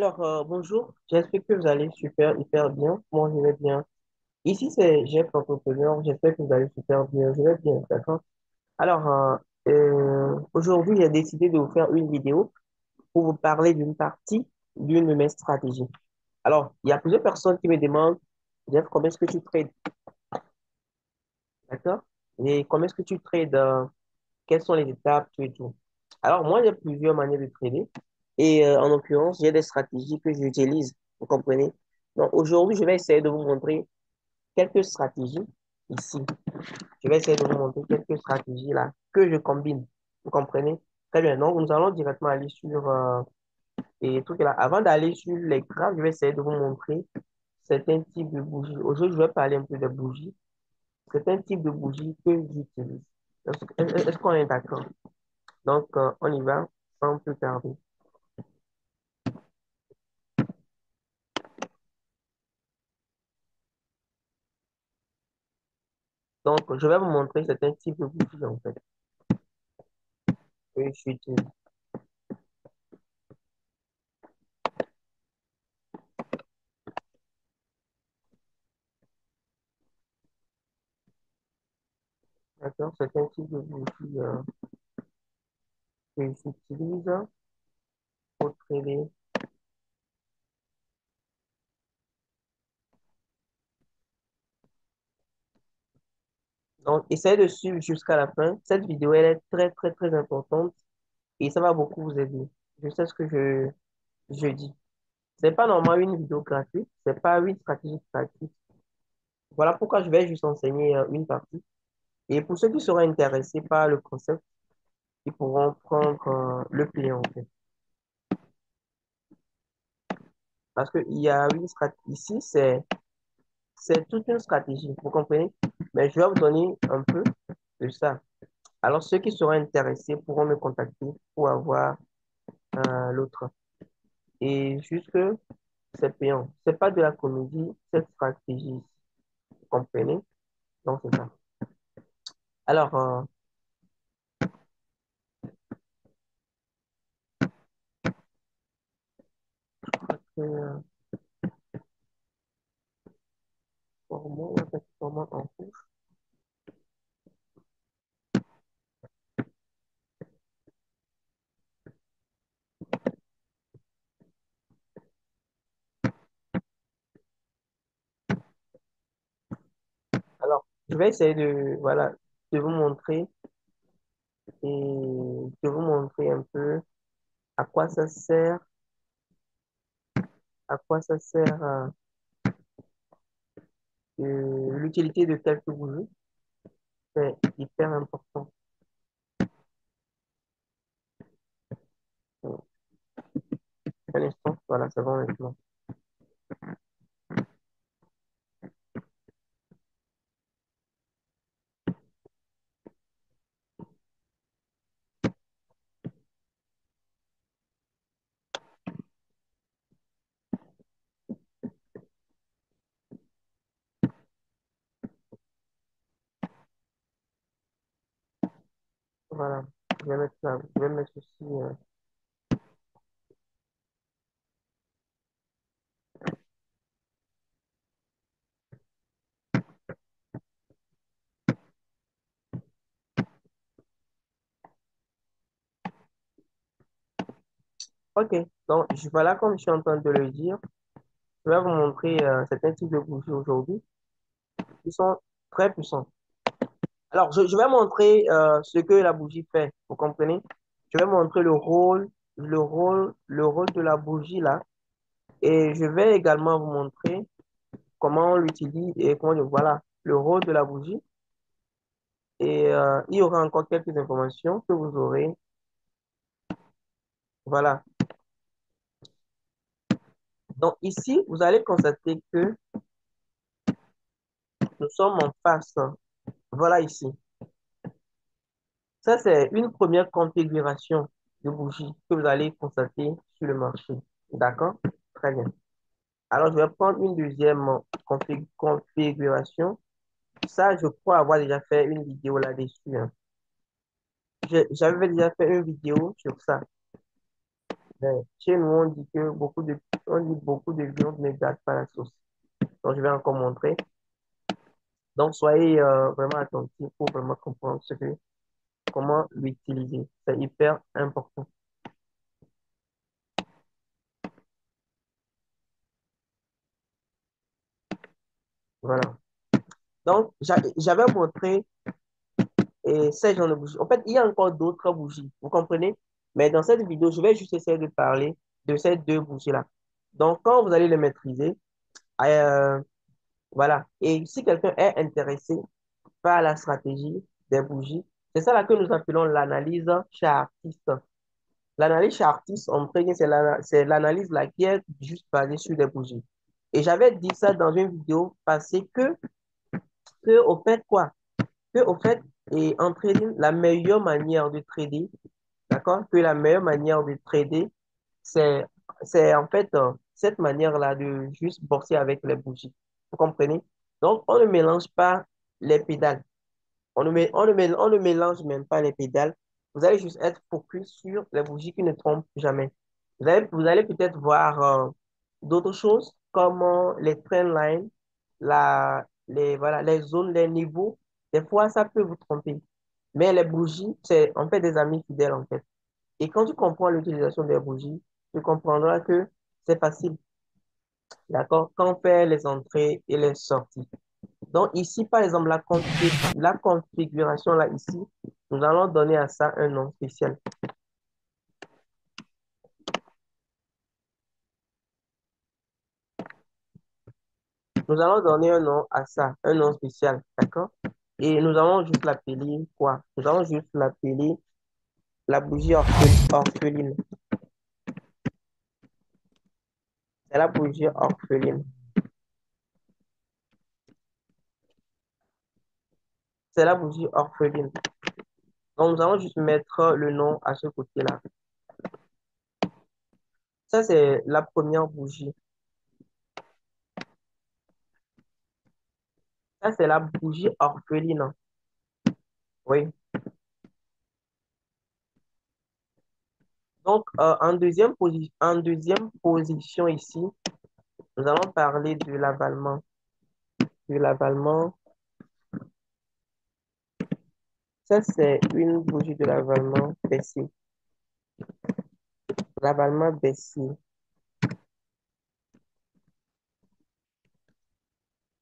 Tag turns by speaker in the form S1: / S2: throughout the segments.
S1: Bonjour, j'espère que vous allez super, hyper bien. Moi, je vais bien. Ici, c'est Jeff Entrepreneur. J'espère que vous allez super bien. Je vais bien, d'accord? Aujourd'hui, j'ai décidé de vous faire une vidéo pour vous parler d'une partie d'une de mes stratégies. Alors, il y a plusieurs personnes qui me demandent, Jeff, comment est-ce que tu trades, d'accord? Et comment est-ce que tu trades, quelles sont les étapes, tout et tout. Alors, moi, j'ai plusieurs manières de trader. En l'occurrence, j'ai des stratégies que j'utilise. Vous comprenez? Donc, aujourd'hui, je vais essayer de vous montrer quelques stratégies ici. Je vais essayer de vous montrer quelques stratégies là que je combine. Vous comprenez? Très bien. Donc, nous allons directement aller sur les trucs là. Avant d'aller sur les graphes, je vais essayer de vous montrer certains types de bougies. Aujourd'hui, je vais parler un peu des bougies. Certains types de bougies que j'utilise. Est-ce qu'on est d'accord? Donc, on y va sans plus tarder. Donc, je vais vous montrer certains types de bougies, en fait, que j'utilise. D'accord? Certains types de bougies que j'utilise pour trader. Donc, essayez de suivre jusqu'à la fin. Cette vidéo, elle est très, très, très importante et ça va beaucoup vous aider. Je sais ce que je dis. C'est pas normalement une vidéo gratuite, c'est pas une stratégie gratuite. Voilà pourquoi je vais juste enseigner une partie. Et pour ceux qui seront intéressés par le concept, ils pourront prendre le client, en fait. Parce qu'il y a une stratégie. Ici, c'est toute une stratégie, vous comprenez? Mais je vais vous donner un peu de ça. Alors, ceux qui seront intéressés pourront me contacter pour avoir l'autre. Et juste que c'est payant. C'est pas de la comédie, cette stratégie, vous comprenez? Donc, c'est ça. Alors, pour moi, on va faire comment en couche. Alors, je vais essayer de, voilà, de vous montrer et de vous montrer un peu à quoi ça sert, à quoi ça sert l'utilité de quelques bougies. C'est hyper important. Un instant, voilà, c'est bon maintenant. Voilà, je vais mettre ça, je vais mettre ceci. Ok, donc voilà, comme je suis en train de le dire, je vais vous montrer certains types de bougies aujourd'hui qui sont très puissants. Alors, je vais montrer ce que la bougie fait, vous comprenez? Je vais montrer le rôle de la bougie là. Et je vais également vous montrer comment on l'utilise et voilà, le rôle de la bougie. Il y aura encore quelques informations que vous aurez. Voilà. Donc ici, vous allez constater que nous sommes en face. Voilà ici. Ça, c'est une première configuration de bougie que vous allez constater sur le marché. D'accord? Très bien. Alors, je vais prendre une deuxième configuration. Ça, je crois avoir déjà fait une vidéo là-dessus, hein. J'avais déjà fait une vidéo sur ça. Mais chez nous, on dit que on dit beaucoup de viande ne gâte pas la sauce. Donc, je vais encore montrer. Donc, soyez vraiment attentifs pour vraiment comprendre comment l'utiliser. C'est hyper important. Voilà. Donc, j'avais montré ces genres de bougies. En fait, il y a encore d'autres bougies, vous comprenez? Mais dans cette vidéo, je vais juste essayer de parler de ces deux bougies-là. Donc, quand vous allez les maîtriser, euh, voilà. Et si quelqu'un est intéressé par la stratégie des bougies, c'est ça là que nous appelons l'analyse chartiste. L'analyse chartiste, on prévient, c'est l'analyse là qui est juste basée sur des bougies. Et j'avais dit ça dans une vidéo passée au fait quoi? Que au fait, et en trading, la meilleure manière de trader, d'accord? Que la meilleure manière de trader, c'est, c'est en fait cette manière-là de juste bourser avec les bougies. Vous comprenez? Donc, on ne mélange pas les pédales. On ne mélange même pas les pédales. Vous allez juste être focus sur les bougies qui ne trompent jamais. Vous allez peut-être voir d'autres choses comme les trend lines, voilà, les zones, les niveaux. Des fois, ça peut vous tromper. Mais les bougies, c'est en fait des amis fidèles en fait. Et quand tu comprends l'utilisation des bougies, tu comprendras que c'est facile. D'accord? Quand on fait les entrées et les sorties. Donc ici, par exemple, la configuration là, ici, nous allons donner à ça un nom spécial. Nous allons donner un nom à ça, un nom spécial, d'accord? Et nous allons juste l'appeler quoi? Nous allons juste l'appeler la bougie orpheline. C'est la bougie orpheline. C'est la bougie orpheline. Donc nous allons juste mettre le nom à ce côté-là. Ça, c'est la première bougie. Ça, c'est la bougie orpheline. Oui. Donc, en deuxième position ici, nous allons parler de l'avalement. De l'avalement, ça c'est une bougie de l'avalement baissier. L'avalement baissier.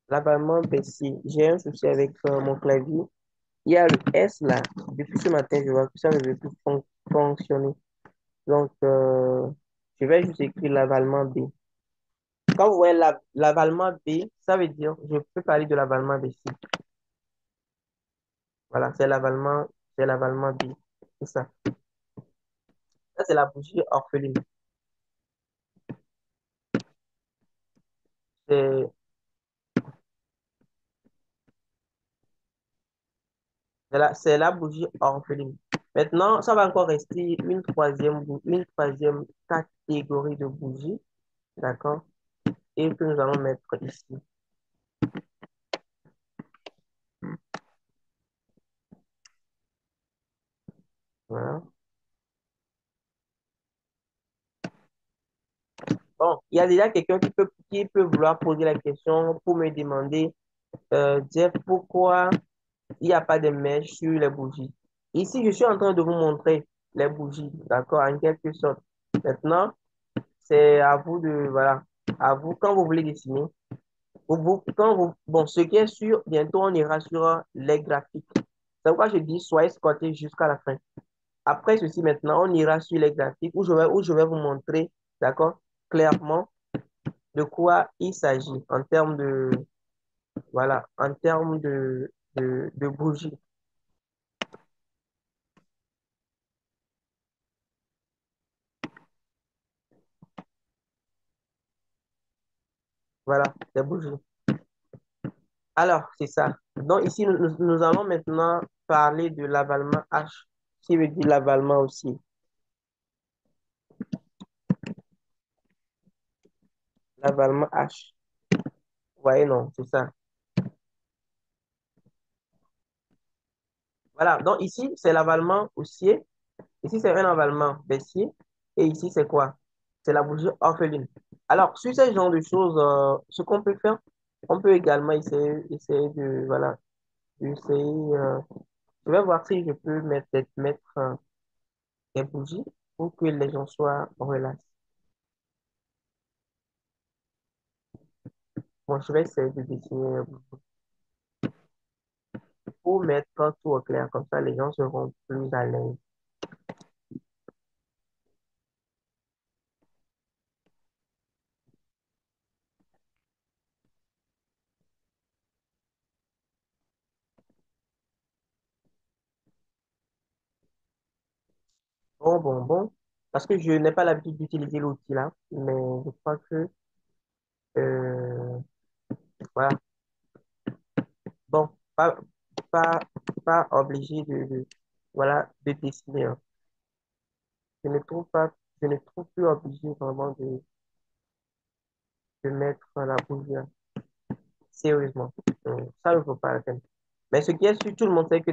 S1: L'avalement baissier. J'ai un souci avec mon clavier. Il y a le S là. Depuis ce matin, je vois que ça ne veut plus fonctionner. Donc, je vais juste écrire l'avalement B. Quand vous voyez l'avalement B, ça veut dire, je peux parler de l'avalement baissier. Voilà, c'est l'avalement B. C'est ça. Ça, c'est la bougie orpheline. C'est c'est la bougie orpheline. Maintenant, ça va encore rester une troisième catégorie de bougies, d'accord? Et que nous allons mettre ici. Voilà. Bon, il y a déjà quelqu'un qui peut vouloir poser la question pour me demander, Jeff, pourquoi il n'y a pas de mèche sur les bougies? Ici, je suis en train de vous montrer les bougies, d'accord, en quelque sorte. Maintenant, c'est à vous voilà, à vous, quand vous voulez dessiner, bon, ce qui est sûr, bientôt on ira sur les graphiques. C'est pourquoi je dis, soyez squattés jusqu'à la fin. Après ceci, maintenant, on ira sur les graphiques où je vais vous montrer, d'accord, clairement de quoi il s'agit en termes voilà, en termes de bougies. Voilà, des bougies. Alors, c'est ça. Donc, ici, nous allons maintenant parler de l'avalement H, qui veut dire l'avalement aussi. L'avalement H. Vous voyez, non, c'est ça. Voilà, donc ici, c'est l'avalement haussier. Ici, c'est un avalement baissier. Et ici, c'est quoi? C'est la bougie orpheline. Alors, sur ce genre de choses, ce qu'on peut faire, on peut également essayer de, voilà, d'essayer, je vais voir si je peux mettre des bougies pour que les gens soient relaxés. Bon, je vais essayer de dessiner pour mettre tout au clair, comme ça les gens seront plus à l'aise. Bon. Parce que je n'ai pas l'habitude d'utiliser l'outil là, mais je crois que, euh, voilà. Bon, pas, pas obligé voilà, de dessiner, hein. Je ne trouve pas, je ne trouve plus obligé vraiment de mettre la bougie, hein. Sérieusement. Ça ne vaut pas la peine. Mais ce qui est sûr, tout le monde sait que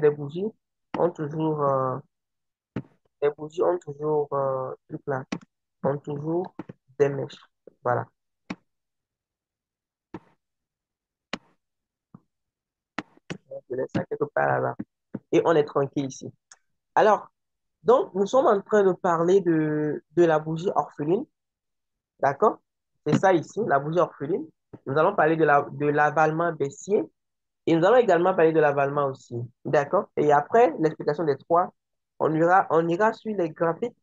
S1: ont toujours, euh, les bougies ont toujours, truc là, ont toujours des mèches. Voilà. Je laisse ça quelque part là-bas. Et on est tranquille ici. Alors, donc, nous sommes en train de parler de la bougie orpheline. D'accord? C'est ça ici, la bougie orpheline. Nous allons parler de l'avalement baissier et nous allons également parler de l'avalement aussi. D'accord? Et après l'explication des trois, on ira sur les graphiques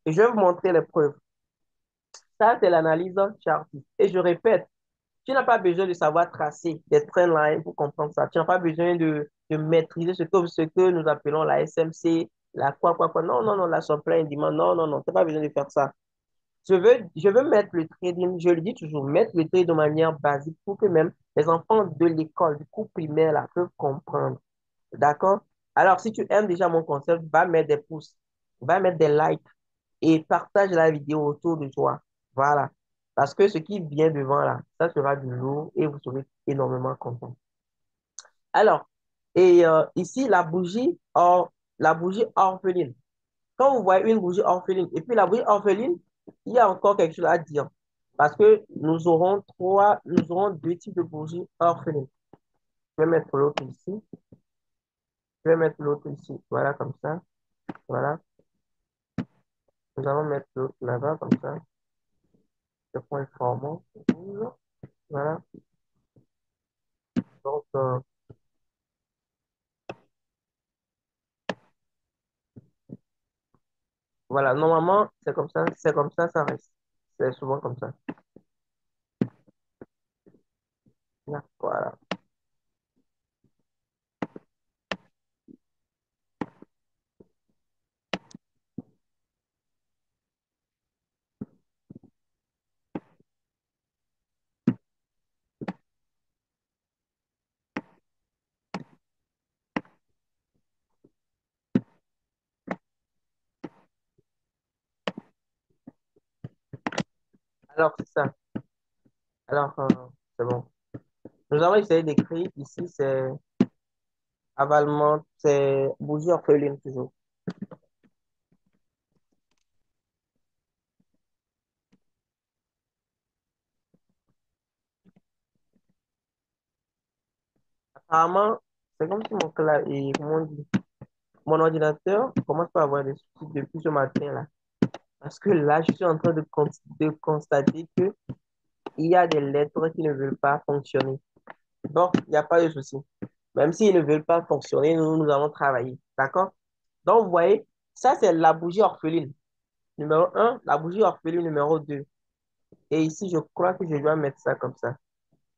S1: et je vais vous montrer les preuves. Ça, c'est l'analyse chartiste. Et je répète, tu n'as pas besoin de savoir tracer des train lines pour comprendre ça. Tu n'as pas besoin de maîtriser ce que nous appelons la SMC, la quoi. Non, la supply and demand. Non. Tu n'as pas besoin de faire ça. Je veux mettre le trading, je le dis toujours, mettre le trade de manière basique pour que même les enfants de l'école, du cours primaire, là, peuvent comprendre. D'accord? Alors, si tu aimes déjà mon concept, va mettre des pouces, va mettre des likes et partage la vidéo autour de toi. Voilà. Parce que ce qui vient devant là, ça sera du lourd et vous serez énormément content. Alors, ici, la bougie orpheline. Quand vous voyez une bougie orpheline, et puis la bougie orpheline, il y a encore quelque chose à dire. Parce que nous aurons deux types de bougies orphelines. Je vais mettre l'autre ici. Je vais mettre l'autre ici. Voilà, comme ça. Voilà. Nous allons mettre l'autre là-bas, comme ça. Ce point formant. Voilà. Donc, voilà. Normalement, c'est comme ça reste. C'est souvent comme ça. Voilà. Alors, c'est ça. Alors, c'est bon. Nous allons essayer d'écrire ici, c'est avalement, c'est bougie orpheline toujours. Apparemment, c'est comme si mon ordinateur commence pas à avoir des soucis depuis ce matin là. Parce que là, je suis en train de constater que il y a des lettres qui ne veulent pas fonctionner. Donc, il n'y a pas de souci. Même s'ils ne veulent pas fonctionner, nous allons travailler. D'accord? Donc, vous voyez, ça, c'est la bougie orpheline. Numéro un, la bougie orpheline numéro 2. Et ici, je crois que je dois mettre ça comme ça.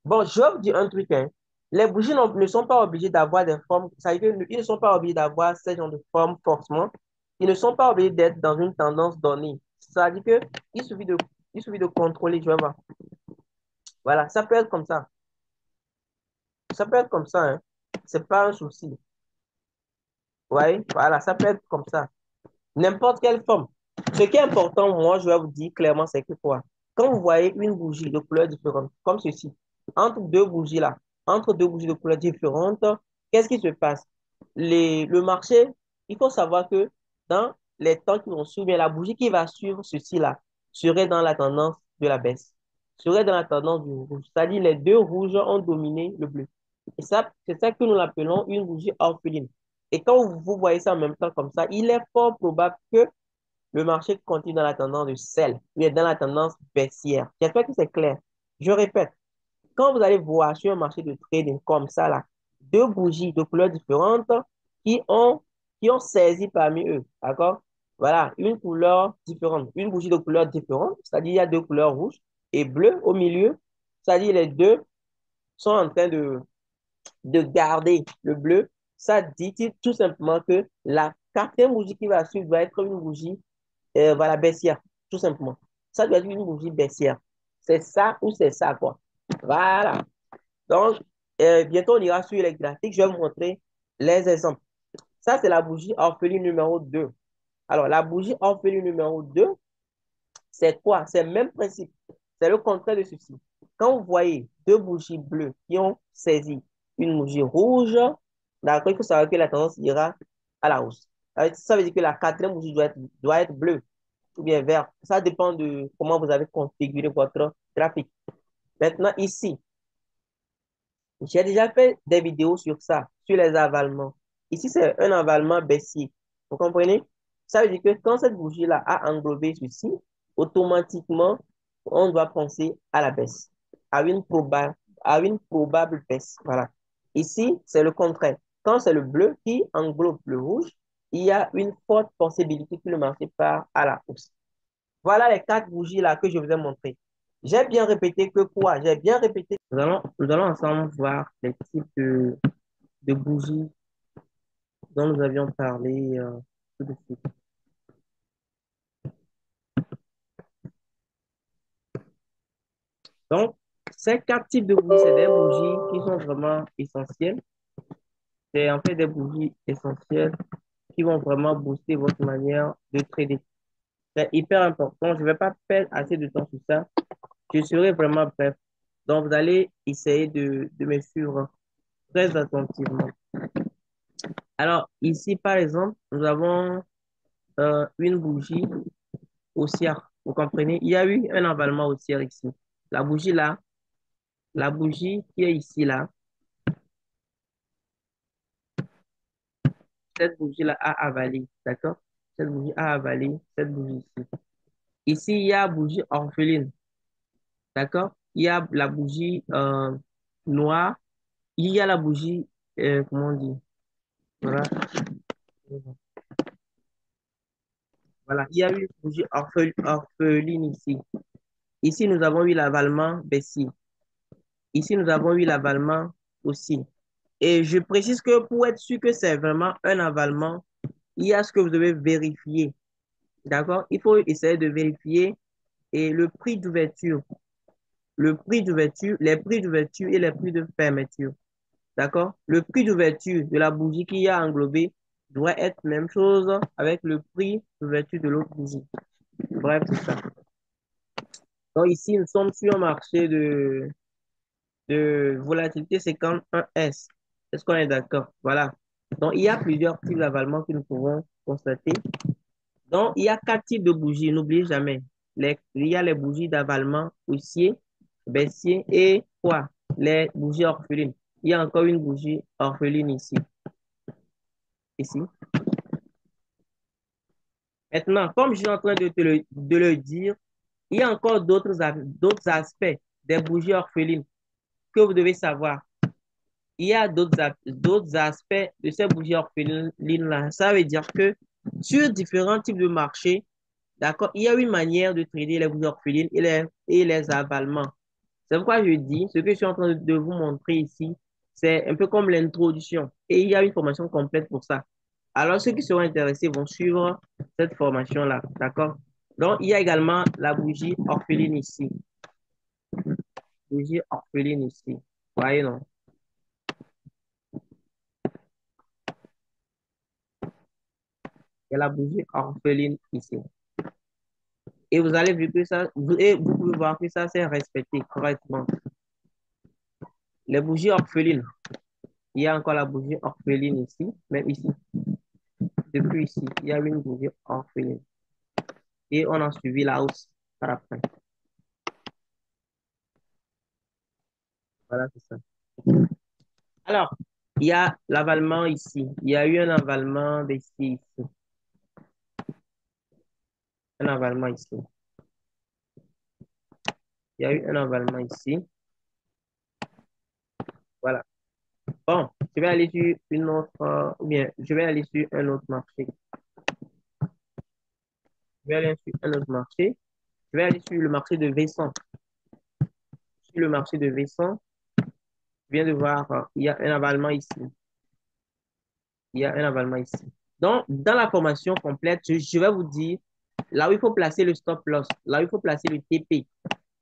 S1: Bon, je vais vous dire un truc, hein. Les bougies ne sont pas obligées d'avoir des formes. Ça veut dire qu'ils ne sont pas obligés d'avoir ce genre de forme forcément. Ils ne sont pas obligés d'être dans une tendance donnée. Ça veut dire qu'il suffit il suffit de contrôler, je vais voir. Voilà, ça peut être comme ça. Ça peut être comme ça, hein. C'est pas un souci. Ouais, voilà, ça peut être comme ça. N'importe quelle forme. Ce qui est important, moi, je vais vous dire clairement, c'est que quoi? Quand vous voyez une bougie de couleur différente, comme ceci, entre deux bougies là, entre deux bougies de couleur différentes, qu'est-ce qui se passe? Le marché, il faut savoir que dans les temps qui vont suivre, mais la bougie qui va suivre ceci-là serait dans la tendance de la baisse, serait dans la tendance du rouge. C'est-à-dire les deux rouges ont dominé le bleu. Et ça, c'est ça que nous l'appelons une bougie orpheline. Et quand vous voyez ça en même temps comme ça, il est fort probable que le marché continue dans la tendance de sell, il est dans la tendance baissière. J'espère que c'est clair. Je répète, quand vous allez voir sur un marché de trading comme ça, là, deux bougies de couleurs différentes qui ont, qui ont saisi parmi eux, d'accord? Voilà, une couleur différente, une bougie de couleur différente, c'est-à-dire il y a deux couleurs rouges et bleues au milieu, c'est-à-dire les deux sont en train de garder le bleu. Ça dit tout simplement que la quatrième bougie qui va suivre doit être une bougie voilà, baissière, tout simplement. Ça doit être une bougie baissière. C'est ça ou c'est ça, quoi. Voilà. Donc, bientôt, on ira sur les graphiques. Je vais vous montrer les exemples. Ça, c'est la bougie orpheline numéro 2. Alors, la bougie orpheline numéro 2, c'est quoi? C'est le même principe. C'est le contraire de ceci. Quand vous voyez deux bougies bleues qui ont saisi une bougie rouge, d'accord, il faut savoir que la tendance ira à la hausse. Ça veut dire que la quatrième bougie doit être bleue ou bien verte. Ça dépend de comment vous avez configuré votre graphique. Maintenant, ici, j'ai déjà fait des vidéos sur ça, sur les avalements. Ici, c'est un avalement baissier. Vous comprenez? Ça veut dire que quand cette bougie-là a englobé ceci, automatiquement, on doit penser à la baisse, à une probable baisse. Voilà. Ici, c'est le contraire. Quand c'est le bleu qui englobe le rouge, il y a une forte possibilité que le marché part à la hausse. Voilà les quatre bougies là que je vous ai montrées. J'ai bien répété que quoi? J'ai bien répété. Nous allons ensemble voir les types de bougies dont nous avions parlé tout de suite. Donc, ces quatre types de bougies, c'est des bougies qui sont vraiment essentielles. C'est en fait des bougies essentielles qui vont vraiment booster votre manière de trader. C'est hyper important. Je ne vais pas perdre assez de temps sur ça. Je serai vraiment bref. Donc, vous allez essayer de me suivre très attentivement. Alors, ici, par exemple, nous avons une bougie haussière. Vous comprenez? Il y a eu un emballement haussière ici. La bougie là, la bougie qui est ici là, cette bougie là a avalé. D'accord? Cette bougie a avalé cette bougie ici. Ici, il y a bougie orpheline. D'accord? Il y a la bougie noire. Il y a la bougie, comment on dit? Voilà. Voilà. Il y a eu une bougie orpheline ici. Ici, nous avons eu l'avalement baissier. Ici, nous avons eu l'avalement aussi. Et je précise que pour être sûr que c'est vraiment un avalement, il y a ce que vous devez vérifier. D'accord? Il faut essayer de vérifier et le prix d'ouverture. Le prix d'ouverture, les prix d'ouverture et les prix de fermeture. D'accord? Le prix d'ouverture de la bougie qui a englobé doit être la même chose avec le prix d'ouverture de l'autre bougie. Bref, c'est ça. Donc ici, nous sommes sur un marché de volatilité 51S. Est-ce qu'on est d'accord? Voilà. Donc, il y a plusieurs types d'avalement que nous pouvons constater. Donc, il y a quatre types de bougies. N'oubliez jamais. Il y a les bougies d'avalement haussier, baissier et quoi? Les bougies orphelines. Il y a encore une bougie orpheline ici. Ici. Maintenant, comme je suis en train de le dire, il y a encore d'autres aspects des bougies orphelines que vous devez savoir. Il y a d'autres aspects de ces bougies orphelines-là. Ça veut dire que sur différents types de marchés, d'accord, il y a une manière de trader les bougies orphelines et les avalements. C'est pourquoi je dis, ce que je suis en train de vous montrer ici, c'est un peu comme l'introduction. Et il y a une formation complète pour ça. Alors, ceux qui seront intéressés vont suivre cette formation-là, d'accord? Donc, il y a également la bougie orpheline ici. Bougie orpheline ici. Voyez, non? Il y a la bougie orpheline ici. Et vous allez voir que ça, et vous pouvez voir que ça c'est respecté correctement. Les bougies orphelines. Il y a encore la bougie orpheline ici, même ici. depuis ici, il y a une bougie orpheline. Et on a suivi la hausse par après. Voilà, c'est ça. Alors, il y a l'avalement ici. Il y a eu un avalement ici. Un avalement ici. Il y a eu un avalement ici. Voilà. Bon, je vais aller sur une autre, ou bien, je vais aller sur un autre marché. Je vais aller sur un autre marché. Je vais aller sur le marché de Vaison. Sur le marché de Vaison, je viens de voir, il y a un avalement ici. Il y a un avalement ici. Donc, dans la formation complète, je vais vous dire là où il faut placer le stop loss, là où il faut placer le TP,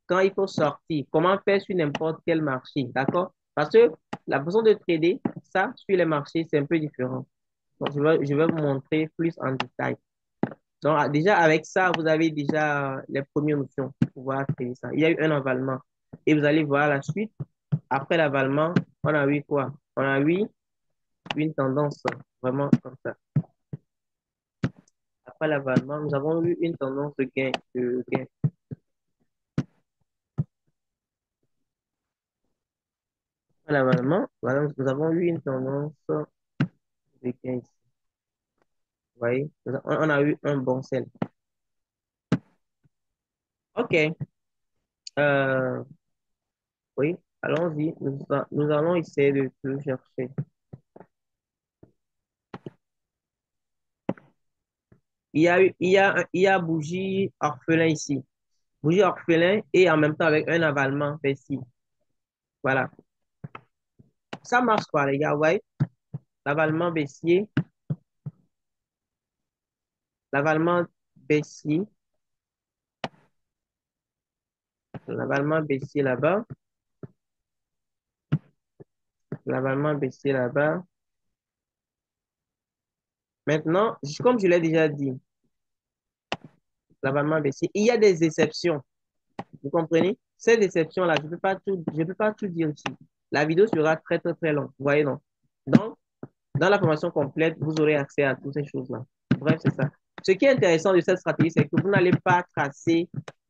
S1: quand il faut sortir, comment faire sur n'importe quel marché, d'accord? Parce que la façon de trader, ça, sur les marchés, c'est un peu différent. Donc, je vais vous montrer plus en détail. Donc, déjà, avec ça, vous avez déjà les premières notions pour pouvoir trader ça. Il y a eu un avalement. Et vous allez voir la suite. Après l'avalement, on a eu quoi? On a eu une tendance vraiment comme ça. Après l'avalement, nous avons eu une tendance de gain. Après l'avalement, voilà, nous avons eu une tendance de gain ici. Vous voyez, on a eu un bon sel. OK. Euh, oui, allons-y. Nous allons essayer de le chercher. Il y a bougie orphelin ici. Bougie orphelin et en même temps avec un avalement ici. Voilà. Ça marche quoi, les gars? Ouais. L'avalement baissier. L'avalement baissier. L'avalement baissier là-bas. L'avalement baissier là-bas. Maintenant, comme je l'ai déjà dit, l'avalement baissier, il y a des exceptions. Vous comprenez? Ces exceptions-là, je peux pas tout dire ici. La vidéo sera très, très, très longue. Vous voyez, non? Donc, dans la formation complète, vous aurez accès à toutes ces choses-là. Bref, c'est ça. Ce qui est intéressant de cette stratégie, c'est que vous n'allez pas tracer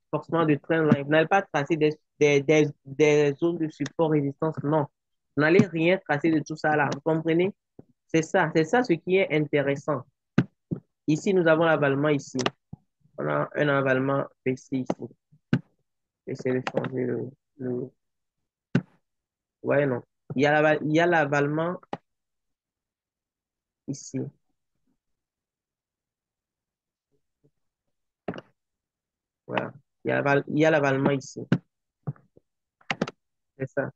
S1: forcément de trend line. Vous n'allez pas tracer des zones de support résistance. Non. Vous n'allez rien tracer de tout ça là. Vous comprenez? C'est ça. C'est ça ce qui est intéressant. Ici, nous avons l'avalement ici. On a un avalement ici, ici. J'essaie de changer le... Ouais, non. Il y a l'avalement ici. Voilà. Il y a l'avalement ici. C'est ça.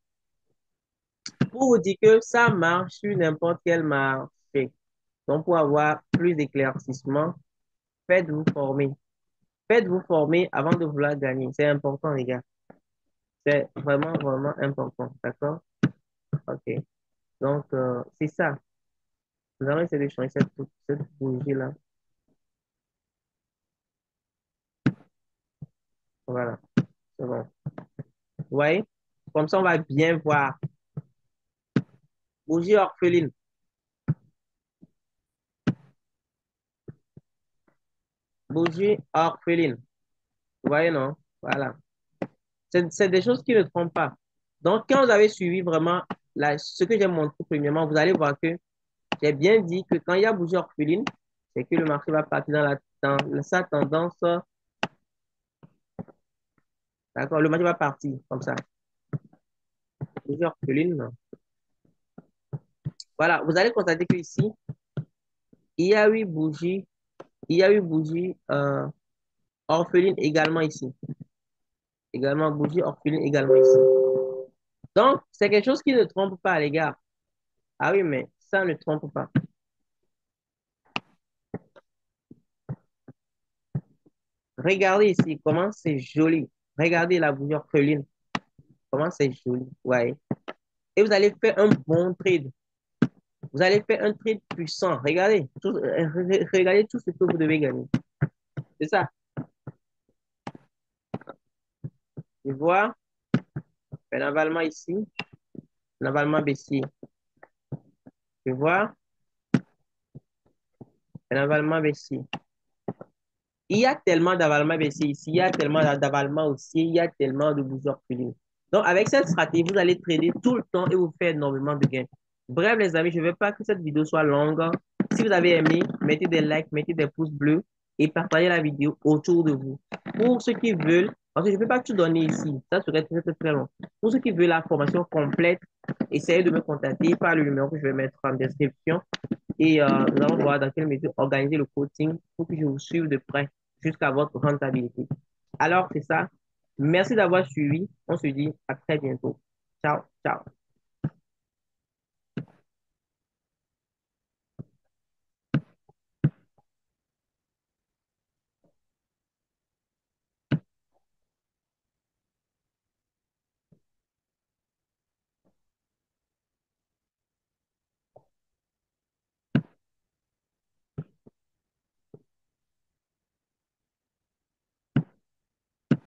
S1: Pour vous dire que ça marche sur n'importe quel marché. Donc, pour avoir plus d'éclaircissement, faites-vous former. Faites-vous former avant de vouloir gagner. C'est important, les gars. C'est vraiment, vraiment important. D'accord? OK. Donc, c'est ça. Nous allons essayer de changer cette bougie-là. Voilà. C'est bon. Vous voyez? Comme ça, on va bien voir. Bougie orpheline. Bougie orpheline. Vous voyez, non? Voilà. C'est des choses qui ne trompent pas. Donc, quand vous avez suivi vraiment ce que j'ai montré premièrement, vous allez voir que j'ai bien dit que quand il y a bougie orpheline, c'est que le marché va partir dans sa tendance. D'accord, le marché va partir comme ça. Bougie orpheline. Voilà, vous allez constater qu'ici, il y a eu bougie, il y a eu bougie orpheline également ici. Également, bougie orpheline également ici. Donc, c'est quelque chose qui ne trompe pas, les gars. Ah oui, mais ça ne trompe pas. Regardez ici, comment c'est joli. Regardez la bougie orpheline. Comment c'est joli. Ouais. Et vous allez faire un bon trade. Vous allez faire un trade puissant. Regardez regardez tout ce que vous devez gagner. C'est ça. Tu vois, un avalement ici, un avalement baissier. Tu vois, un avalement baissier. Il y a tellement d'avalement baissier ici, il y a tellement d'avalement haussier, il y a tellement de bougies orphelines. Donc, avec cette stratégie, vous allez trader tout le temps et vous faire énormément de gains. Bref, les amis, je ne veux pas que cette vidéo soit longue. Si vous avez aimé, mettez des likes, mettez des pouces bleus et partagez la vidéo autour de vous. Pour ceux qui veulent, parce que je ne peux pas tout donner ici, ça serait très, très, très long. Pour ceux qui veulent la formation complète, essayez de me contacter par le numéro que je vais mettre en description. Et nous allons voir dans quelle mesure organiser le coaching pour que je vous suive de près jusqu'à votre rentabilité. Alors, c'est ça. Merci d'avoir suivi. On se dit à très bientôt. Ciao, ciao.